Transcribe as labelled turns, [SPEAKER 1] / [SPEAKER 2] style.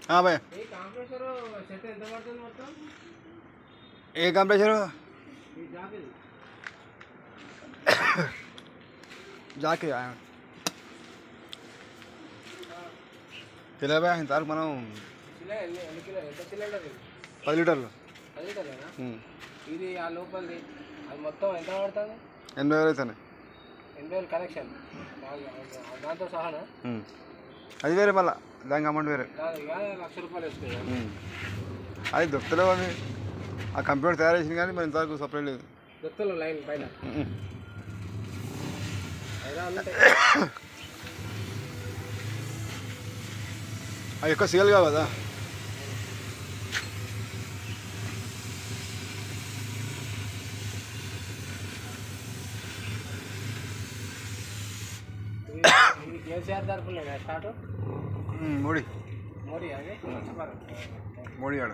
[SPEAKER 1] భయ ఏ కంప్రెషరు Jackie kilo భయ ఇంతవరకు మనం 10 లీటర్లు
[SPEAKER 2] ఇది ఆ లోపలిది అది మొత్తం ఎంత పడుతుంది
[SPEAKER 1] 80,000 అవుతాయి
[SPEAKER 2] 80,000 కనెక్షన్ దాంతో సహానా
[SPEAKER 1] అది వేరే మళ్ళీ దానికి అమౌంట్ వేరే
[SPEAKER 2] ₹1,00,000 వేస్తుంది
[SPEAKER 1] అది దొరుకుతలేవు అవి ఆ కంప్యూటర్ తయారు చేసింది కానీ మరి ఇంతవరకు సప్లై లేదు
[SPEAKER 2] దొరుకుతలేవు లైన్ పైన
[SPEAKER 1] అవి ఎక్కువ సేల్ కావు కదా
[SPEAKER 2] కేసీఆర్ తరఫున స్టార్ట్
[SPEAKER 1] మోడీ
[SPEAKER 2] మోడీ అది
[SPEAKER 1] మోడీ ఆడ